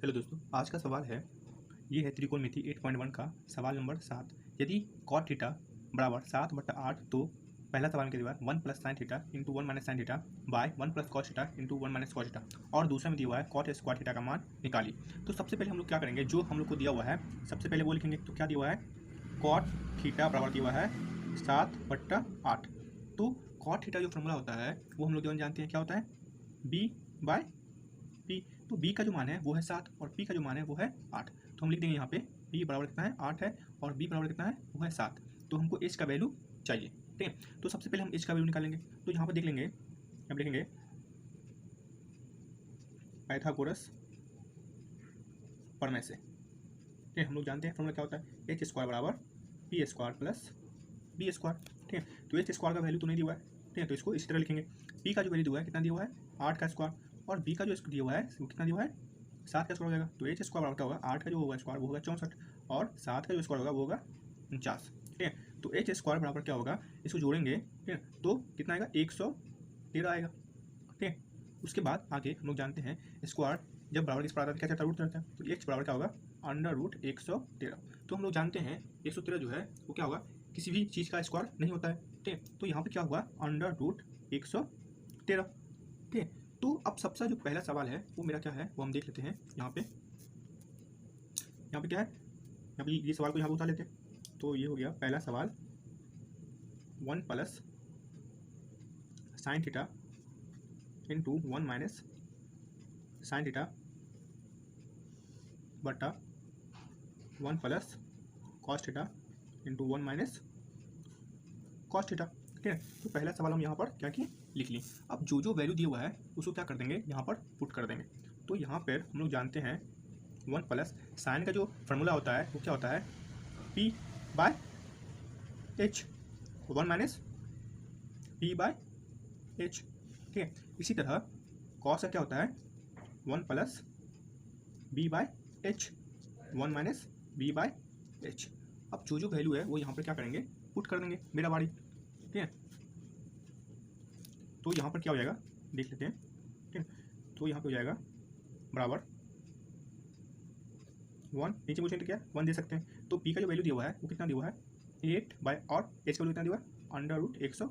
Hello दोस्तों, आज का सवाल है, ये है त्रिकोणमिति 8.1 का सवाल नंबर 7। यदि cot थीटा बराबर 7/8 तो पहला सवाल में क्या दिया हुआ है 1 plus sine theta into 1 minus sine theta by 1 plus cos theta into 1 minus cos theta, और दूसरा में दिया हुआ है कॉट स्क्वायर थीटा का मान निकालिए। तो सबसे पहले हम लोग क्या करेंगे, जो हम लोग को दिया हुआ है सबसे पहले वो लिखेंगे। तो क्या दिया हुआ है, कॉट थीटा बराबर दिया हुआ है 7/8। तो कॉट थीटा जो फॉर्मूला होता है वो हम लोग जानते हैं क्या होता है, बी बाय पी। तो b का जो मान है वो है 7 और p का जो मान है वो है 8। तो हम लिख देंगे यहाँ पे b बराबर कितना है 8 है और b बराबर कितना है वो है 7। तो हमको h का वैल्यू चाहिए, ठीक है। तो सबसे पहले हम h का वैल्यू निकालेंगे। तो यहाँ पर देख लेंगे, अब लिखेंगे पाइथागोरस प्रमेय से, ठीक है। हम लोग जानते हैं फॉर्मूला क्या होता है, h स्क्वायर बराबर P square plus B square, ठीक है। तो h स्क्वायर का वैल्यू तो नहीं दिया हुआ है, ठीक है। तो इसको इसी तरह लिखेंगे। p का जो वैल्यू दिया हुआ है कितना दिया हुआ है 8 का स्क्वायर, और b का जो दिया हुआ है वो कितना दिया हुआ है 7 का स्क्वायर हो जाएगा। तो h स्क्वायर बराबर क्या होगा, 8 का जो होगा स्क्वायर वो होगा 64 और 7 का जो स्क्वायर होगा वो होगा 49, ठीक है। तो h स्क्वायर बराबर क्या होगा, इसको जोड़ेंगे, ठीक है, तो कितना आएगा 113 आएगा, ठीक है। उसके बाद आगे हम लोग जानते हैं स्क्वायर जब बराबर किस पर आता है क्या चलता है, रूट रहता है। तो x बराबर क्या होगा √113। तो हम लोग जानते हैं 113 जो है वो क्या होगा, किसी भी चीज़ का स्क्वायर नहीं होता है, ठीक है। तो यहाँ पे क्या होगा √113, ठीक है। तो अब सबसे जो पहला सवाल है वो मेरा क्या है वो हम देख लेते हैं। यहाँ पे क्या है, यहाँ पे ये सवाल को यहाँ पे उतार लेते हैं। तो ये हो गया पहला सवाल, 1 plus sine theta into 1 minus sine theta बटा 1 plus cos theta into 1 minus cos theta, ठीक है। तो पहला सवाल हम यहाँ पर क्या किए, लिख लिए। अब जो जो वैल्यू दिया हुआ है उसको क्या कर देंगे, यहाँ पर पुट कर देंगे। तो यहाँ पर हम लोग जानते हैं 1 प्लस साइन का जो फार्मूला होता है वो क्या होता है, P bye H, 1 minus P by H, ठीक है। इसी तरह कॉस का क्या होता है 1 plus B by H, 1 minus B by H. अब जो जो वैल्यू है वो यहाँ पर क्या करेंगे, पुट कर देंगे मेरा बारी, ठीक है। तो यहाँ पर क्या हो जाएगा देख लेते हैं, ठीक है। तो यहाँ पे हो जाएगा बराबर 1, नीचे पूछें तो क्या 1 दे सकते हैं। तो p का जो वैल्यू दिया हुआ है वो कितना दिया हुआ है 8 बाय, और h का वैल्यू कितना दिया हुआ है √113,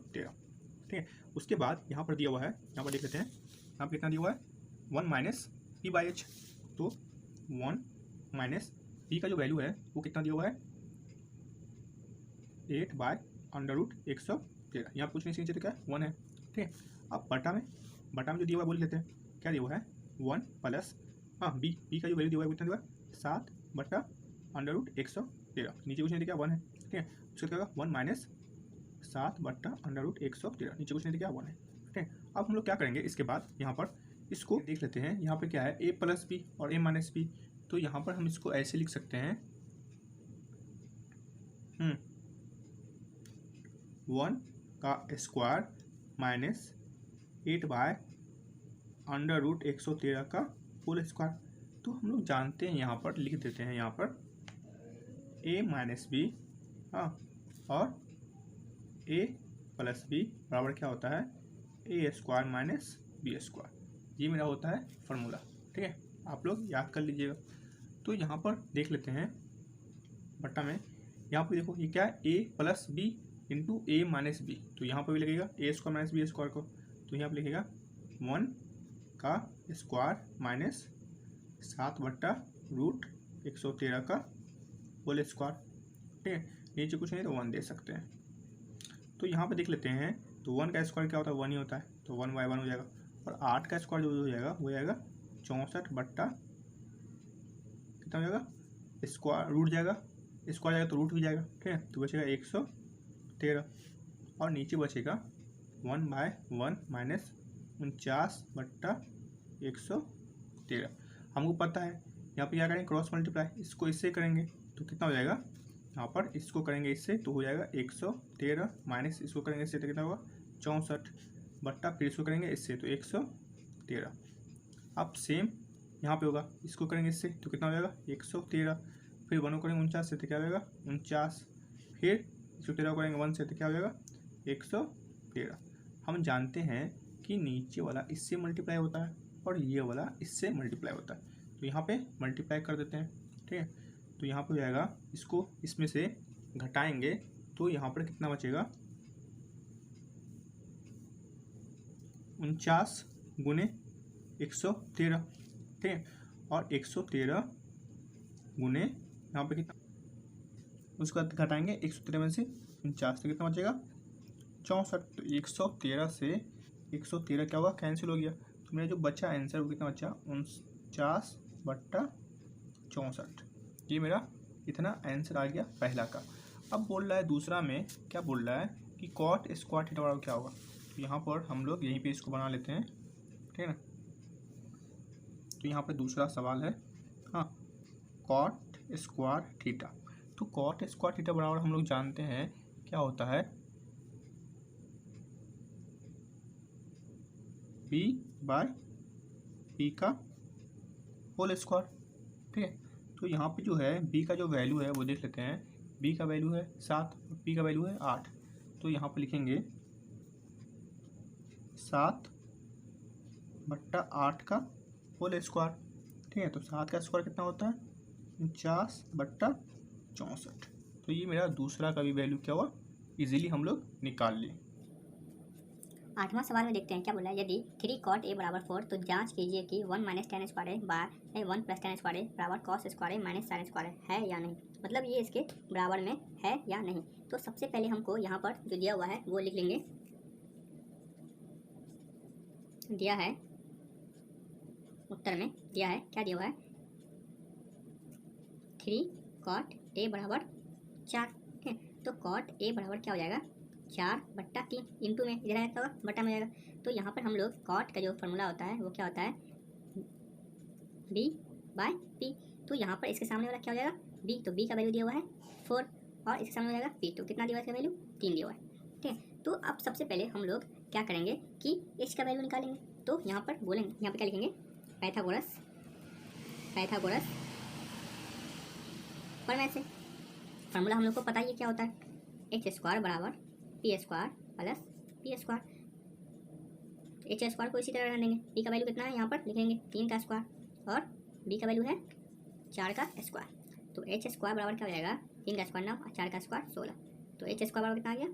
ठीक है। उसके बाद यहाँ पर दिया हुआ है, यहाँ पर देख लेते हैं, यहाँ पर कितना दिया हुआ है 1 माइनस पी बाई एच। तो 1 माइनस p का जो वैल्यू है वो कितना दिया हुआ है 8 बाय √113। यहाँ कुछ नहीं नीचे तो क्या 1 है, ठीक है। अब बटा में जो दिया हुआ है बोल लेते हैं, क्या दिया हुआ है 1 प्लस b का जो वैल्यू दिया हुआ है कितना दिया हुआ है 7/√113। नीचे कुछ नहीं दिया 1 है, ठीक है। उसके क्या होगा 1 माइनस 7/√113, नीचे कुछ नहीं दिया 1 है, ठीक है। अब हम लोग क्या करेंगे, इसके बाद यहाँ पर इसको देख लेते हैं। यहाँ पर क्या है a प्लस बी और a माइनस बी। तो यहाँ पर हम इसको ऐसे लिख सकते हैं 1 का स्क्वायर माइनस 8 बाय √113 का होल स्क्वायर। तो हम लोग जानते हैं, यहाँ पर लिख देते हैं, यहाँ पर a माइनस बी और a प्लस बी बराबर क्या होता है a square minus B square. ये मेरा होता है फार्मूला, ठीक है। आप लोग याद कर लीजिएगा। तो यहाँ पर देख लेते हैं बट्टा में, यहाँ पर देखो ये क्या है a plus B into A minus B. तो यहाँ पर भी लगेगा A square minus B square को। तो यहाँ पर लिखेगा 1 का स्क्वायर माइनस 7/√113 का होल स्क्वायर, ठीक है। नीचे कुछ नहीं तो 1 दे सकते हैं। तो यहाँ पे देख लेते हैं, तो 1 का स्क्वायर क्या होता है 1 ही होता है, तो 1/1 हो जाएगा। और 8 का स्क्वायर जो हो जाएगा वो जाएगा 64 कितना हो जाएगा, स्क्वायर रूट जाएगा, स्क्वायर जाएगा तो रूट भी जाएगा, ठीक है। तो बचेगा 113 और नीचे बचेगा 1/1 माइनस 49/113। हमको पता है यहाँ पे क्या करेंगे क्रॉस मल्टीप्लाई, इसको इससे करेंगे तो कितना हो जाएगा, यहाँ पर इसको करेंगे इससे तो हो जाएगा 113 माइनस इसको करेंगे इससे तो कितना होगा 64 बट्टा, फिर इसको करेंगे इससे तो 113। अब सेम यहाँ पे होगा, इसको करेंगे इससे तो कितना हो जाएगा 113, फिर 1 को करेंगे 49 से तो क्या हो जाएगा 49, फिर 113 करेंगे 1 से तो क्या हो जाएगा 113। हम जानते हैं कि नीचे वाला इससे मल्टीप्लाई होता है और ये वाला इससे मल्टीप्लाई होता है। तो यहाँ पे मल्टीप्लाई कर देते हैं, ठीक है। तो यहाँ पे हो जाएगा, इसको इसमें से घटाएंगे तो यहाँ पर कितना बचेगा, 49 गुने 113, ठीक है। और 113 गुने यहाँ पे कितना, उसका घटाएंगे 113 में से 49 तो कितना बचेगा 64। तो 113 से 113 क्या होगा, कैंसिल हो गया। तो मेरा जो बचा आंसर वो कितना बचा, 49/64। ये मेरा इतना आंसर आ गया पहला का। अब बोल रहा है दूसरा में, क्या बोल रहा है कि कॉट स्क्वायर थीटा बराबर क्या होगा। तो यहाँ पर हम लोग यहीं पे इसको बना लेते हैं, ठीक है ना। तो यहाँ पे दूसरा सवाल है, हाँ, कॉट स्क्वायर थीटा। तो कॉट स्क्वायर थीटा बराबर हम लोग जानते हैं क्या होता है, बी बाय पी का होल स्क्वायर, ठीक है। तो यहाँ पे जो है बी का जो वैल्यू है वो देख लेते हैं। बी का वैल्यू है 7, पी का वैल्यू है 8। तो यहाँ पे लिखेंगे 7/8 का होल स्क्वायर, ठीक है। तो 7 का स्क्वायर कितना होता है, 49/64। तो ये मेरा दूसरा का भी वैल्यू क्या हुआ, इजीली हम लोग निकाल लिए। 8वां सवाल में देखते हैं क्या बोला है। यदि 3 cot a बराबर 4 तो जांच कीजिए कि 1 - tan square a by 1 + tan square a बराबर cos square a - sin square है या नहीं। मतलब ये इसके बराबर में है या नहीं। तो सबसे पहले हमको यहाँ पर जो दिया हुआ है वो लिख लेंगे। दिया है उत्तर में, दिया है क्या दिया हुआ है, 3 cot a बराबर 4, ठीक है। तो cot a बराबर क्या हो जाएगा, 4/3 इंटू में इधर आएगा बटा में जाएगा। तो यहाँ पर हम लोग कॉट का जो फॉर्मूला होता है वो क्या होता है, b बाय p। तो यहाँ पर इसके सामने वाला क्या हो जाएगा, b। तो b का वैल्यू दिया हुआ है 4 और इसके सामने हो जाएगा p। तो कितना दिया हुआ है इसका वैल्यू, 3 दिया हुआ है, ठीक है। तो अब सबसे पहले हम लोग क्या करेंगे कि h का वैल्यू निकालेंगे। तो यहाँ पर बोलेंगे, यहाँ पर क्या लिखेंगे, पैथागोरस फॉर्मूला से। फार्मूला हम लोग को पता ही क्या होता है, h स्क्वायर बराबर P square plus P square. H square को इसी तरह रहने देंगे। पी का वैल्यू कितना है यहाँ पर लिखेंगे 3 का स्क्वायर और बी का वैल्यू है 4 का स्क्वायर। तो एच स्क्वायर बराबर क्या हो जाएगा, 3 का स्क्वायर 9 और 4 का स्क्वायर 16। तो एच स्क्वायर बराबर कितना आ गया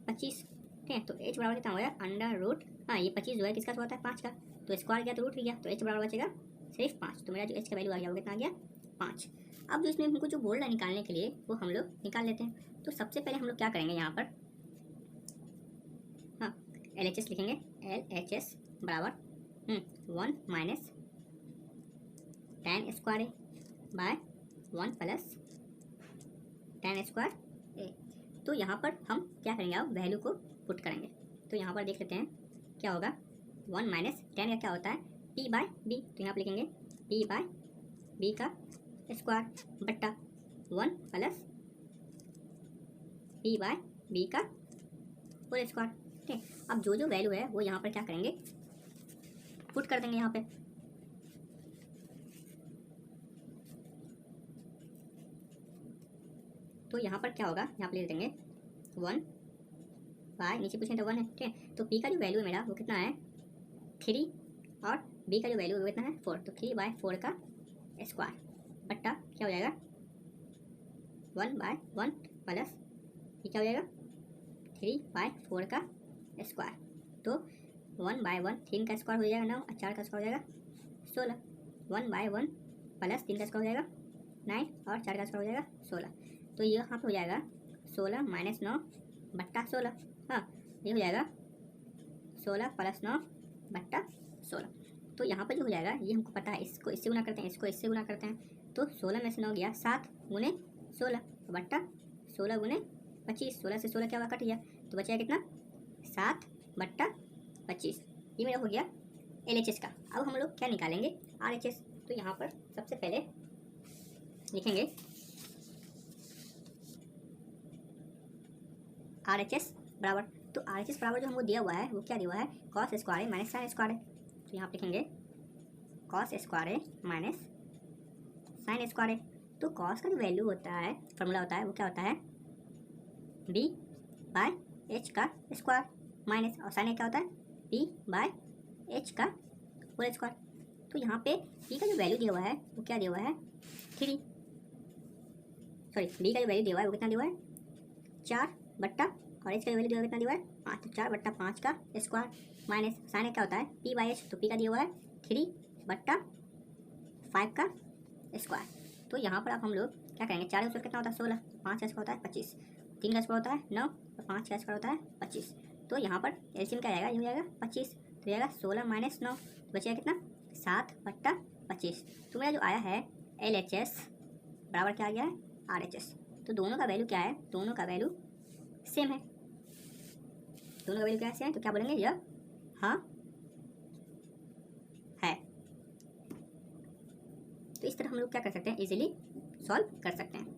25, ठीक है। तो एच बराबर कितना हो गया अंडर रूट, हाँ ये 25 जो है किसका होता है 5 का। तो स्क्वायर गया तो रूट भी गया, तो एच बराबर बचेगा सिर्फ 5। तो मेरा जो एच का वैल्यू आ गया वो कितना आ गया 5। अब जो इसमें हमको जो बोल रहा है निकालने के लिए वो हम लोग निकाल लेते हैं। तो सबसे पहले हम लोग क्या करेंगे, यहाँ पर हाँ LHS लिखेंगे। LHS बराबर 1 - tan स्क्वायर ए बाय 1 + tan स्क्वायर ए। तो यहाँ पर हम क्या करेंगे, अब वैल्यू को पुट करेंगे। तो यहाँ पर देख लेते हैं क्या होगा, 1 - tan का क्या होता है p बाय b। तो यहाँ पर लिखेंगे p बाय b का स्क्वायर बट्टा 1 + p बाय b का होल स्क्वायर, ठीक है। अब जो जो वैल्यू है वो यहाँ पर क्या करेंगे, पुट कर देंगे यहाँ पे। तो यहाँ पर क्या होगा, यहाँ पे लिख देंगे 1 बाय, नीचे पूछें तो 1 है, ठीक है। तो p का जो वैल्यू है मेरा वो कितना है 3 और b का जो वैल्यू है वो कितना है 4। तो 3/4 का स्क्वायर बट्टा क्या हो जाएगा 1/1 प्लस ये क्या हो जाएगा 3/4 का स्क्वायर। तो 1/1 3 का स्क्वायर हो जाएगा 9 और 4 का स्क्वायर हो जाएगा 16। 1/1 प्लस 3 का स्क्वायर हो जाएगा 9 और 4 का स्क्वायर हो जाएगा 16। तो ये यहाँ पे हो जाएगा 16 - 9/16, हाँ ये हो जाएगा 16 + 9/16। तो यहाँ पर जो हो जाएगा ये हमको पता है, इसको इससे गुना करते हैं, इसको इससे गुना करते हैं। तो 16 में से 9 गया 7 गुने 16 बट्टा 16 गुने 25। 16 से 16 क्या हुआ कट गया, तो बचा कितना 7/25। ये मेरा हो गया LHS का। अब हम लोग क्या निकालेंगे RHS। तो यहाँ पर सबसे पहले लिखेंगे RHS बराबर, तो RHS बराबर जो हमको दिया हुआ है वो क्या दिया हुआ है cos square a - sin square है। तो यहाँ पे लिखेंगे cos square a - sin square है। तो cos का जो वैल्यू होता है फॉर्मूला होता है वो क्या होता है b/h का स्क्वायर माइनस, और sin क्या होता है p/h का होल स्क्वायर। तो यहाँ पे पी का जो वैल्यू दिया हुआ है वो क्या दिया हुआ है 3, सॉरी डी का जो वैल्यू दिया हुआ है वो कितना दिया हुआ है 4 बट्टा, और एच का जो वैल्यू दिया हुआ है कितना दिया हुआ है 5, तो 4 बट्टा 5 का स्क्वायर माइनस साइन क्या होता है पी बाई एच, तो पी का दिया हुआ है 3 बट्टा 5 का स्क्वायर। तो यहाँ पर अब हम लोग क्या करेंगे, 4 का स्क्वायर कितना होता है 16, 5 का स्क्वायर होता है 25, 3 का स्क्वायर होता है 9 और 5 का स्क्वायर होता है 25। तो यहाँ पर एलसीएम क्या आएगा, ये हो जाएगा 25, तो जाएगा 16 माइनस 9, तो बचेगा कितना 7 बट्टा 25। तो मेरा जो आया है LHS बराबर क्या आ गया है RHS। तो दोनों का वैल्यू क्या है, दोनों का वैल्यू सेम है, दोनों का वैल्यू क्या है सेम है, तो क्या बोलेंगे यह हाँ है। तो इस तरह हम लोग क्या कर सकते हैं, इजीली सॉल्व कर सकते हैं।